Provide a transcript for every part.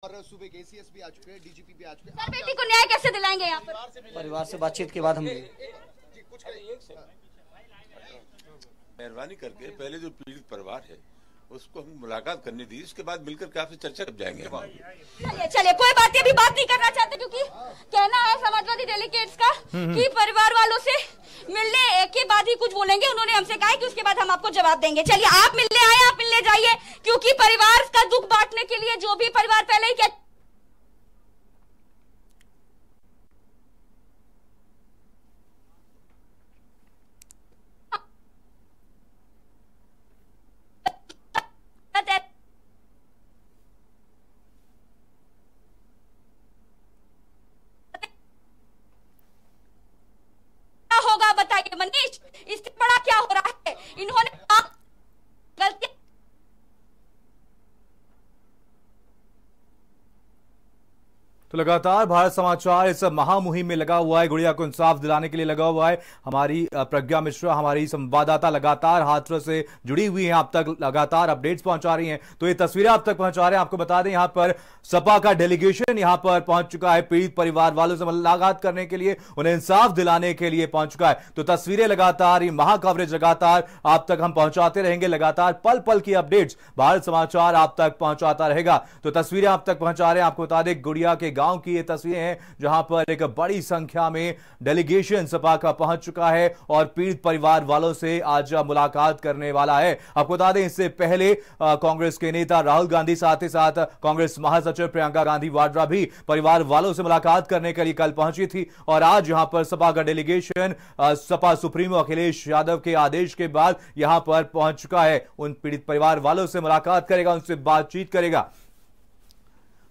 और सुबह केसीएस भी आ चुके हैं, डीजीपी भी आ चुके हैं। सर बेटी को न्याय कैसे दिलाएंगे यहाँ पर? परिवार से बातचीत के बाद हम मेहरबानी करके पहले जो पीड़ित परिवार है उसको हम मुलाकात करने दी, इसके बाद मिलकर के आपसे चर्चा कर जाएंगे। चलिए कोई बात नहीं, अभी बात नहीं करना चाहते क्योंकि कहना है समाजवादी डेलीगेट्स का कि परिवार वालों से मिलने के बाद ही कुछ बोलेंगे। उन्होंने हमसे कहा कि उसके बाद हम आपको जवाब देंगे। चलिए आप मिलने आए, आप मिलने जाइए, क्योंकि परिवार का दुख बांटने के लिए जो भी परिवार पहले ही होगा, बताइए मनीष, इससे बड़ा क्या हो रहा है? इन्होंने गलती तो लगातार भारत समाचार इस महामुहिम में लगा हुआ है, गुड़िया को इंसाफ दिलाने के लिए लगा हुआ है। हमारी प्रज्ञा मिश्रा, हमारी संवाददाता, लगातार हाथरस से जुड़ी हुई हैं, आप तक लगातार अपडेट्स पहुंचा रही हैं। तो ये तस्वीरें आप तक पहुंचा रहे हैं। आपको बता दें, यहां पर सपा का डेलीगेशन यहां पर पहुंच चुका है, पीड़ित परिवार वालों से मुलाकात करने के लिए, उन्हें इंसाफ दिलाने के लिए पहुंच चुका है। तो तस्वीरें लगातार, ये महा कवरेज लगातार आप तक हम पहुंचाते रहेंगे। लगातार पल पल की अपडेट्स भारत समाचार आप तक पहुंचाता रहेगा। तो तस्वीरें आप तक पहुंचा रहे हैं। आपको बता दें, गुड़िया के गांव की ये तस्वीरें हैं जहां पर एक बड़ी संख्या में डेलीगेशन सपा का पहुंच चुका है और पीड़ित परिवार वालों से आज मुलाकात करने वाला है। आपको बता दें, इससे पहले कांग्रेस के नेता राहुल गांधी, साथ ही साथ कांग्रेस महासचिव प्रियंका गांधी वाड्रा भी परिवार वालों से मुलाकात करने के लिए कल पहुंची थी। और आज यहां पर सपा का डेलीगेशन सपा सुप्रीमो अखिलेश यादव के आदेश के बाद यहां पर पहुंच चुका है। उन पीड़ित परिवार वालों से मुलाकात करेगा, उनसे बातचीत करेगा।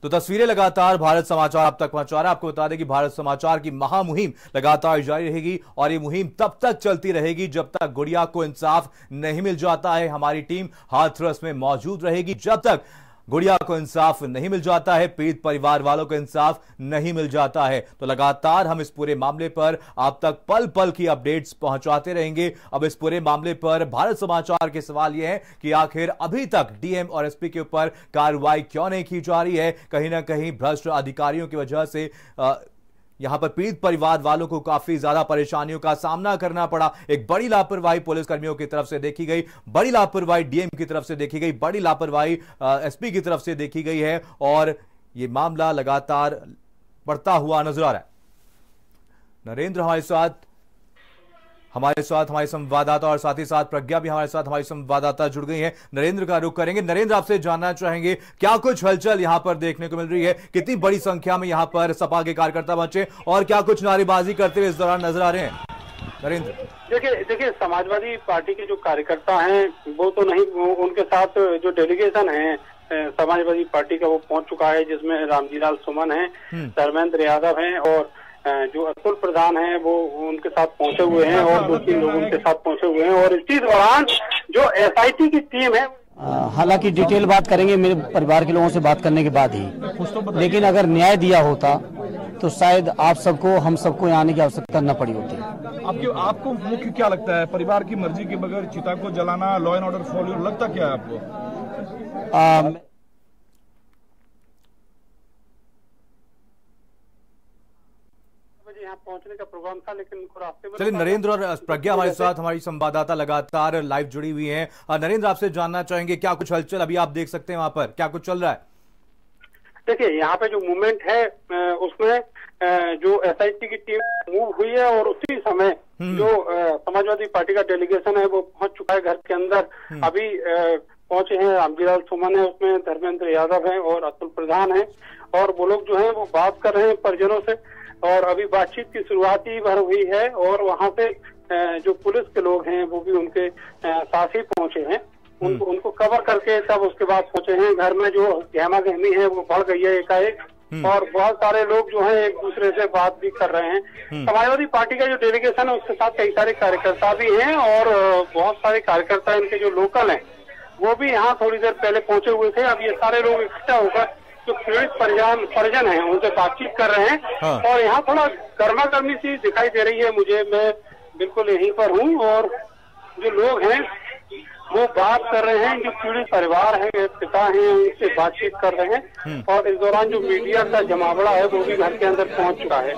तो तस्वीरें लगातार भारत समाचार आप तक पहुंचा रहा है। आपको बता दें कि भारत समाचार की महामुहिम लगातार जारी रहेगी और ये मुहिम तब तक चलती रहेगी जब तक गुड़िया को इंसाफ नहीं मिल जाता है। हमारी टीम हाथरस में मौजूद रहेगी जब तक गुड़िया को इंसाफ नहीं मिल जाता है, पीड़ित परिवार वालों को इंसाफ नहीं मिल जाता है। तो लगातार हम इस पूरे मामले पर आप तक पल पल की अपडेट्स पहुंचाते रहेंगे। अब इस पूरे मामले पर भारत समाचार के सवाल यह है कि आखिर अभी तक डीएम और एसपी के ऊपर कार्रवाई क्यों नहीं की जा रही है? कहीं ना कहीं भ्रष्ट अधिकारियों की वजह से यहां पर पीड़ित परिवार वालों को काफी ज्यादा परेशानियों का सामना करना पड़ा। एक बड़ी लापरवाही पुलिस कर्मियों की तरफ से देखी गई, बड़ी लापरवाही डीएम की तरफ से देखी गई, बड़ी लापरवाही एसपी की तरफ से देखी गई है और यह मामला लगातार बढ़ता हुआ नजर आ रहा है। नरेंद्र हमारे साथ हमारे संवाददाता और साथ ही साथ प्रज्ञा भी हमारे साथ हमारी संवाददाता जुड़ गई हैं। नरेंद्र का रुख करेंगे। नरेंद्र, आपसे जानना चाहेंगे क्या कुछ हलचल यहां पर देखने को मिल रही है? कितनी बड़ी संख्या में यहां पर सपा के कार्यकर्ता पहुंचे और क्या कुछ नारेबाजी करते हुए इस दौरान नजर आ रहे हैं? नरेंद्र, देखिए समाजवादी पार्टी के जो कार्यकर्ता हैं वो तो नहीं, उनके साथ जो डेलीगेशन है समाजवादी पार्टी का वो पहुंच चुका है, जिसमें रामजीलाल सुमन है, धर्मेंद्र यादव हैं और जो अतुल प्रधान हैं वो उनके साथ पहुंचे हुए हैं और 2-3 लोग उनके साथ पहुंचे हुए हैं। और इसी दौरान जो एसआईटी की टीम है, हालांकि डिटेल बात करेंगे मेरे परिवार के लोगों से बात करने के बाद ही, लेकिन अगर न्याय दिया होता तो शायद आप सबको, हम सबको यहाँ आने की आवश्यकता न पड़ी होती। आपको मुख्य क्या लगता है? परिवार की मर्जी के बगैर चिता को जलाना, लॉ एंड ऑर्डर फॉलो, लगता क्या है आपको? यहाँ पहुंचने का प्रोग्राम था लेकिन उनको रास्ते में। चलिए, नरेंद्र और प्रज्ञा हमारे साथ, हमारी संवाददाता लगातार लाइव जुड़ी हुई हैं। नरेंद्र, आपसे जानना चाहेंगे क्या कुछ हलचल अभी आप देख सकते हैं वहां पर, क्या कुछ चल रहा है? देखिए, यहाँ पे जो मूवमेंट है उसमें जो एसआईटी की टीम मूव हुई है और उसी समय जो समाजवादी पार्टी का डेलीगेशन है वो पहुंच चुका है घर के अंदर। अभी पहुंचे हैं रामजीलाल सुमन है, उसमें धर्मेंद्र यादव है और अतुल प्रधान है और वो लोग जो है वो बात कर रहे हैं परिजनों से और अभी बातचीत की शुरुआत ही भर हुई है। और वहां से जो पुलिस के लोग हैं वो भी उनके साथ ही पहुंचे हैं, उनको कवर करके तब उसके बाद पहुंचे हैं। घर में जो गहमा गहमी है वो बढ़ गई है एकाएक और बहुत सारे लोग जो हैं एक दूसरे से बात भी कर रहे हैं। समाजवादी पार्टी का जो डेलीगेशन है उसके साथ कई सारे कार्यकर्ता भी हैं और बहुत सारे कार्यकर्ता इनके जो लोकल हैं वो भी यहाँ थोड़ी देर पहले पहुंचे हुए थे। अब ये सारे लोग इकट्ठा होकर जो पीड़ित परिजन हैं उनसे बातचीत कर रहे हैं और यहाँ थोड़ा गर्मा गर्मी सी दिखाई दे रही है मुझे। मैं बिल्कुल यहीं पर हूँ और जो लोग हैं वो बात कर रहे हैं, जो पीड़ित परिवार है, पिता हैं, उनसे बातचीत कर रहे हैं। और इस दौरान जो मीडिया का जमावड़ा है वो भी घर के अंदर पहुंच चुका है।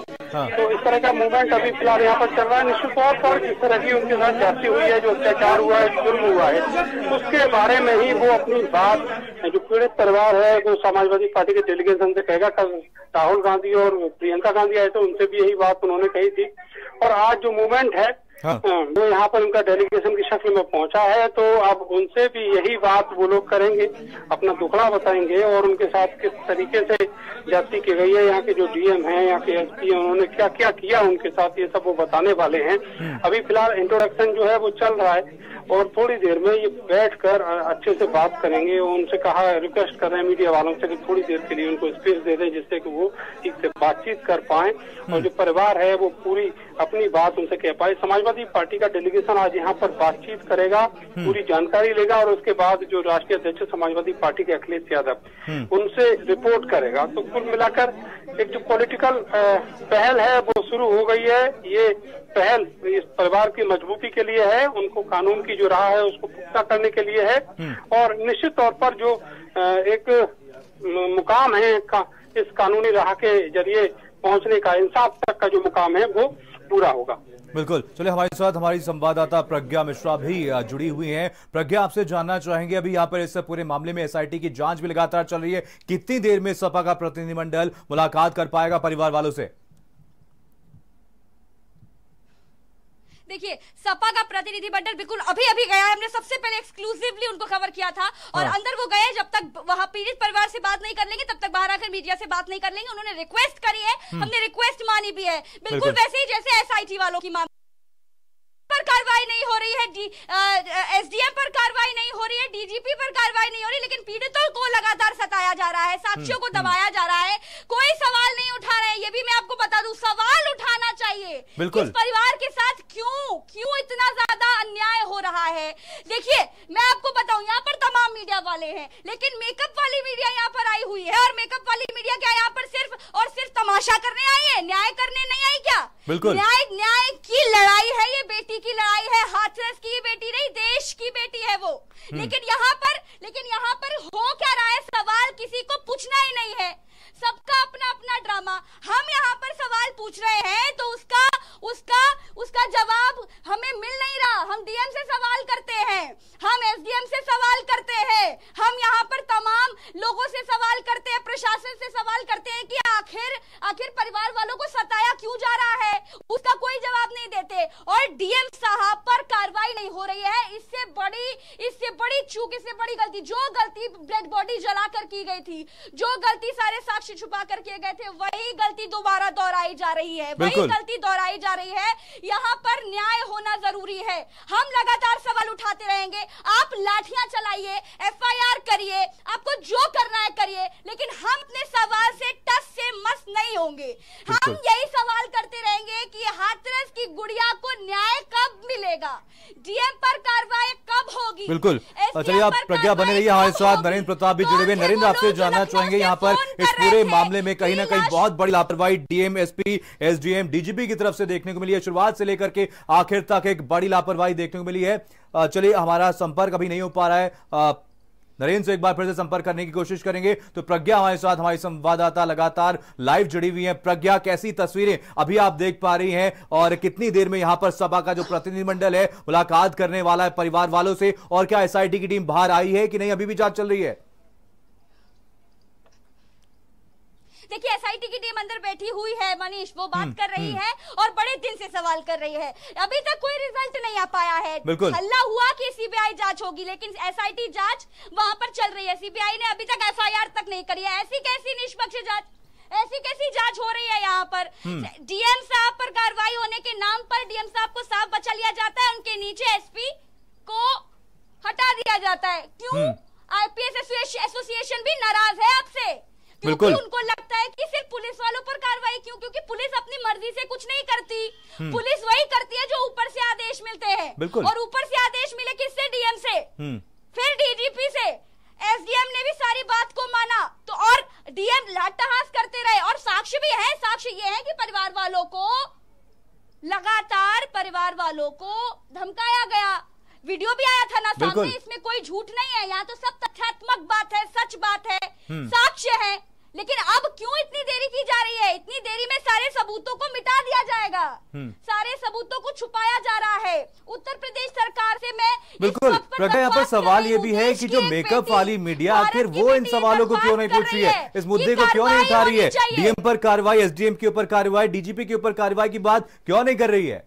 तो इस तरह का मूवमेंट अभी फिलहाल यहाँ पर चल रहा है। निश्चित तौर पर जिस तरह की उनके साथ जाति हुई है, जो अत्याचार हुआ है, जुल्म हुआ है, उसके बारे में ही वो अपनी बात, जो पीड़ित परिवार है वो समाजवादी पार्टी के डेलीगेशन से कहेगा। कल राहुल गांधी और प्रियंका गांधी आए तो उनसे भी यही बात उन्होंने कही थी। और आज जो मूवमेंट है वो यहाँ पर उनका डेलीगेशन की शक्ल में पहुंचा है, तो अब उनसे भी यही बात वो लोग करेंगे, अपना दुखड़ा बताएंगे और उनके साथ किस तरीके से जाति की गई है। यहाँ के जो डीएम हैं, यहाँ के एसपी हैं, उन्होंने क्या क्या किया उनके साथ, ये सब वो बताने वाले हैं। अभी फिलहाल इंट्रोडक्शन जो है वो चल रहा है और थोड़ी देर में ये बैठकर अच्छे से बात करेंगे। उनसे कहा, रिक्वेस्ट कर रहे हैं मीडिया वालों से कि थोड़ी देर के लिए उनको स्पेस दे दें, जिससे कि वो ठीक से बातचीत कर पाए और जो परिवार है वो पूरी अपनी बात उनसे कह पाए। समाजवादी पार्टी का डेलीगेशन आज यहाँ पर बातचीत करेगा, पूरी जानकारी लेगा और उसके बाद जो राष्ट्रीय अध्यक्ष समाजवादी पार्टी के अखिलेश यादव उनसे रिपोर्ट करेगा। तो कुल मिलाकर एक जो पॉलिटिकल पहल है वो शुरू हो गई है। ये पहल इस परिवार की मजबूती के लिए है, उनको कानून की जो राह है उसको पुख्ता करने के लिए है और निश्चित तौर पर जो एक मुकाम है इस कानूनी राह के जरिए पहुंचने का, इंसाफ तक का जो मुकाम है वो पूरा होगा। बिल्कुल। चलिए, हमारे साथ हमारी संवाददाता प्रज्ञा मिश्रा भी जुड़ी हुई हैं। प्रज्ञा, आपसे जानना चाहेंगे, अभी यहाँ पर इस पूरे मामले में एसआईटी की जांच भी लगातार चल रही है, कितनी देर में सपा का प्रतिनिधिमंडल मुलाकात कर पाएगा परिवार वालों से? देखिए, सपा का प्रतिनिधिमंडल बिल्कुल अभी अभी गया है। हमने सबसे पहले एक्सक्लूसिवली उनको खबर किया था और अंदर वो गए। जब तक वहां पीड़ित परिवार से बात नहीं कर लेंगे तब तक बाहर आकर मीडिया से बात नहीं कर लेंगे। उन्होंने रिक्वेस्ट करी है, हमने रिक्वेस्ट मानी भी है, बिल्कुल वैसे ही जैसे एसआईटी वालों की मांग पर कार्रवाई नहीं हो रही है, एसडीएम पर कार्रवाई नहीं हो रही है, डीजीपी पर कार्रवाई नहीं हो रही, लेकिन पीड़ितों को लगातार सताया जा रहा है, साक्ष्यों को दबाया जा रहा है, कोई सवाल नहीं उठा रहे हैं। ये भी मैं आपको बता दूं, सवाल उठाना चाहिए। इस परिवार के साथ क्यों इतना ज्यादा अन्याय हो रहा है। देखिए, मैं आपको बताऊं, यहाँ पर तमाम मीडिया वाले हैं, लेकिन मेकअप वाली मीडिया यहाँ पर आई हुई है और मेकअप वाली मीडिया क्या यहाँ पर सिर्फ और सिर्फ तमाशा करने आई है, न्याय करने नहीं आई क्या? बिल्कुल, न्याय की लड़ाई है, ये बेटी की लड़ाई है, हाथरस की बेटी नहीं, देश की बेटी है वो। लेकिन यहाँ पर हो क्या रहा है, सवाल किसी को पूछना ही नहीं है, सबका अपना अपना ड्रामा। हम यहाँ पर सवाल पूछ रहे हैं तो उसका जवाब हमें मिल नहीं रहा। हम डीएम से सवाल करते हैं, हम एसडीएम से सवाल करते हैं, हम यहाँ पर तमाम लोगों से सवाल करते हैं, प्रशासन से सवाल करते हैं कि आखिर परिवार वालों को सताया क्यों जा रहा है, उसका कोई जवाब नहीं देते। और डीएम साहब पर कार्रवाई नहीं हो रही है। इससे बड़ी चूक, इससे बड़ी गलती, जो गलती डेड बॉडी जलाकर की गई थी, जो गलती सारे साक्ष्य छुपा कर किए गए थे, वही गलती दोबारा दोहराई जा रही है, वही गलती दोहराई जा रही है। यहाँ पर न्याय होना जरूरी है। हम लगातार सवाल उठाते रहेंगे, आप लाठियां चलाइए, एफआईआर करिए, आपको जो करना है करिए, लेकिन हम अपने सवाल से टस से मस नहीं होंगे। हम यही सवाल करते रहेंगे कि हाथरस की गुड़िया को न्याय कब मिलेगा, डीएम पर कार्रवाई कब होगी। बिल्कुल। चलिए, आप प्रज्ञा बने रहिए, हमारे साथ नरेंद्र प्रताप भी जुड़े हुए। नरेंद्र, आपसे जानना चाहेंगे, यहाँ पर इस पूरे मामले में कहीं ना कहीं बहुत बड़ी लापरवाही डीएम, एसपी, एसडीएम, डीजीपी की तरफ से देखने को मिली है। शुरुआत से लेकर के आखिर तक एक बड़ी लापरवाही देखने को मिली है। चलिए, हमारा संपर्क अभी नहीं हो पा रहा है, नरेंद्र से एक बार फिर से संपर्क करने की कोशिश करेंगे। तो प्रज्ञा हमारे साथ, हमारी संवाददाता लगातार लाइव जुड़ी हुई है। प्रज्ञा, कैसी तस्वीरें अभी आप देख पा रही हैं और कितनी देर में यहां पर सपा का जो प्रतिनिधिमंडल है मुलाकात करने वाला है परिवार वालों से, और क्या एसआईटी की टीम बाहर आई है कि नहीं, अभी भी जांच चल रही है? देखिए, एसआईटी की टीम अंदर बैठी हुई है मनीष, वो बात कर रही है और बड़े दिन से सवाल कर रही है। अभी तक कोई रिजल्ट नहीं आ पाया है। हल्ला हुआ कि सीबीआई जांच होगी, लेकिन एसआईटी जांच वहां पर चल रही है। सीबीआई ने अभी तक एफआईआर तक नहीं करी है। ऐसी कैसी निष्पक्ष जांच, ऐसी कैसी जांच हो रही है यहाँ पर? डीएम साहब पर कार्रवाई होने के नाम पर डीएम साहब को साफ बचा लिया जाता है, उनके नीचे एसपी को हटा दिया जाता है। क्यों? आईपीएस एसोसिएशन भी नाराज है आपसे, क्योंकि उनको लगता है कि सिर्फ पुलिस वालों पर कार्रवाई क्यों, क्योंकि पुलिस अपनी मर्जी से कुछ नहीं करती। पुलिस वही करती है जो ऊपर से आदेश मिलते हैं, और ऊपर से आदेश मिले किससे? डीएम से, फिर डीजीपी से। एसडीएम ने भी सारी बात को माना, तो और डीएम लाठहास करते रहे, और साक्ष्य भी है। साक्ष्य ये है कि परिवार वालों को लगातार धमकाया गया, वीडियो भी आया था ना बिल्कुल। सामने, इसमें कोई झूठ नहीं है, यहाँ तो सब तथ्यात्मक बात है, सच बात है, साक्ष्य है। लेकिन अब क्यों इतनी देरी की जा रही है? इतनी देरी में सारे सबूतों को मिटा दिया जाएगा, सारे सबूतों को छुपाया जा रहा है। उत्तर प्रदेश सरकार से मैं बिल्कुल प्रज्ञा, यहाँ पर सवाल ये भी है कि जो मेकअप वाली मीडिया आखिर वो इन सवालों को क्यों नहीं पूछ रही है, इस मुद्दे को क्यों नहीं उठा रही है, डीएम पर कार्रवाई, एसडीएम के ऊपर कार्रवाई, डीजीपी के ऊपर कार्रवाई की बात क्यों नहीं कर रही है?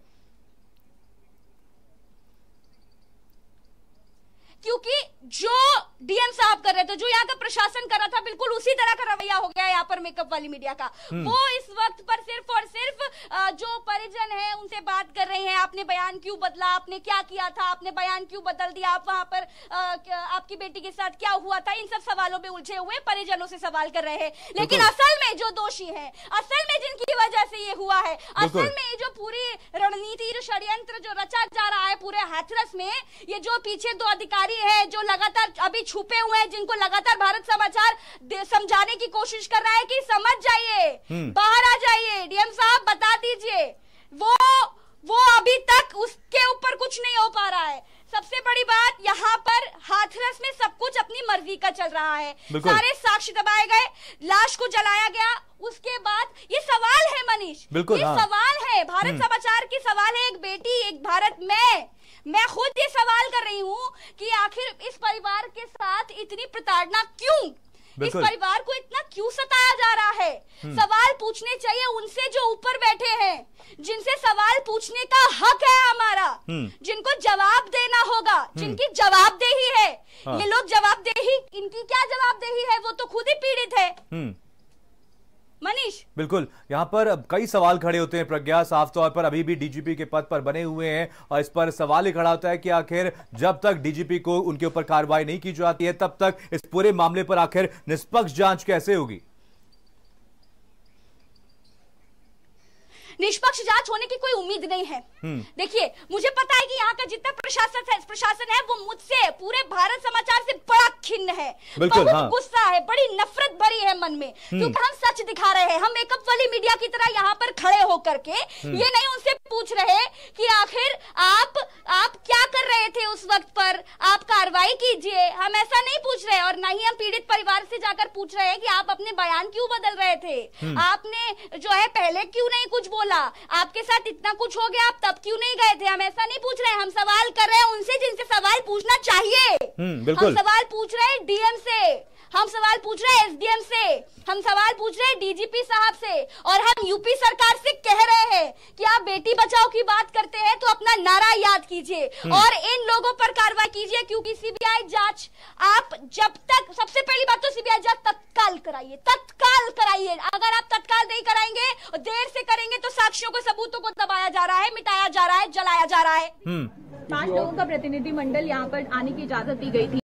क्योंकि जो डीएम साहब कर रहे थे, जो यहाँ का प्रशासन कर रहा था, बिल्कुल उसी तरह का रवैया हो गया यहाँ पर मेकअप वाली मीडिया का। वो इस वक्त पर सिर्फ और सिर्फ जो परिजन है उनसे बात कर रहे हैं, आपने बयान क्यों बदला, आपने क्या किया था, आपने बयान क्यों बदल दिया, आप वहां पर आपकी बेटी के साथ क्या हुआ था, इन सब सवालों में उलझे हुए परिजनों से सवाल कर रहे हैं। लेकिन असल में जो दोषी है, असल में जिनकी वजह से ये हुआ है, असल में ये जो पूरी रणनीति, जो षड्यंत्र जो रचा जा रहा है पूरे हाथरस में, ये जो पीछे दो अधिकारी है जो लगातार अभी छुपे हुए हैं, जिनको लगातार भारत समाचार समझाने की कोशिश कर रहा है कि समझ जाइए, बाहर आ जाइए, डीएम साहब बता दीजिए, वो अभी तक उसके ऊपर कुछ नहीं हो पा रहा है। सबसे बड़ी बात, यहाँ पर हाथरस में सब कुछ अपनी मर्जी का चल रहा है, सारे साक्ष्य दबाए गए, लाश को जलाया गया, उसके बाद ये सवाल है मनीष, ये सवाल है, भारत समाचार की सवाल है, एक बेटी एक भारत में। मैं खुद ये सवाल कर रही हूँ कि आखिर इस परिवार के साथ इतनी प्रताड़ना क्यों, इस परिवार को इतना क्यों सताया जा रहा है? सवाल पूछने चाहिए उनसे जो ऊपर बैठे हैं, जिनसे सवाल पूछने का हक है हमारा, जिनको जवाब देना होगा, जिनकी जवाबदेही है। ये लोग जवाबदेही, इनकी क्या जवाबदेही है? वो तो खुद ही पीड़ित है मनीष। बिल्कुल, यहाँ पर कई सवाल खड़े होते हैं प्रज्ञा, साफ तौर पर अभी भी डीजीपी के पद पर बने हुए हैं और इस पर सवाल ही खड़ा होता है कि आखिर जब तक डीजीपी को उनके ऊपर कार्रवाई नहीं की जाती है तब तक इस पूरे मामले पर आखिर निष्पक्ष जांच कैसे होगी? निष्पक्ष जांच होने की कोई उम्मीद नहीं है। देखिए, मुझे पता है कि यहाँ का जितना प्रशासन है वो मुझसे, पूरे भारत समाचार से बड़ा खिन्न है, बहुत गुस्सा है, बड़ी नफरत भरी है मन में, क्योंकि हम सच दिखा रहे हैं। हम मेकअप वाली मीडिया की तरह यहाँ पर खड़े होकर के ये नहीं उनसे पूछ रहे कि आखिर आप क्या कर रहे थे उस वक्त पर, आप कार्रवाई कीजिए, हम ऐसा नहीं पूछ रहे। और ना ही हम पीड़ित परिवार से जाकर पूछ रहे हैं कि आप अपने बयान क्यों बदल रहे थे, आपने जो है पहले क्यों नहीं कुछ बोला, आपके साथ इतना कुछ हो गया, आप तब क्यों नहीं गए थे। हम ऐसा नहीं पूछ रहे हैं, हम सवाल कर रहे हैं उनसे जिनसे सवाल पूछना चाहिए। हम सवाल पूछ रहे हैं डीएम से, हम सवाल पूछ रहे हैं एसडीएम से, हम सवाल पूछ रहे हैं डीजीपी साहब से, और हम यूपी सरकार से कह रहे हैं कि आप बेटी बचाओ की बात करते हैं तो अपना नारा याद कीजिए और इन लोगों पर कार्रवाई कीजिए, क्योंकि सीबीआई जांच आप जब तक, सबसे पहली बात तो सीबीआई जांच तत्काल कराइए, तत्काल कराइए। अगर आप तत्काल नहीं कराएंगे और देर से करेंगे तो साक्ष्यों को, सबूतों को दबाया जा रहा है, मिटाया जा रहा है, जलाया जा रहा है। 5 लोगों का प्रतिनिधि मंडल यहाँ पर आने की इजाजत दी गई थी।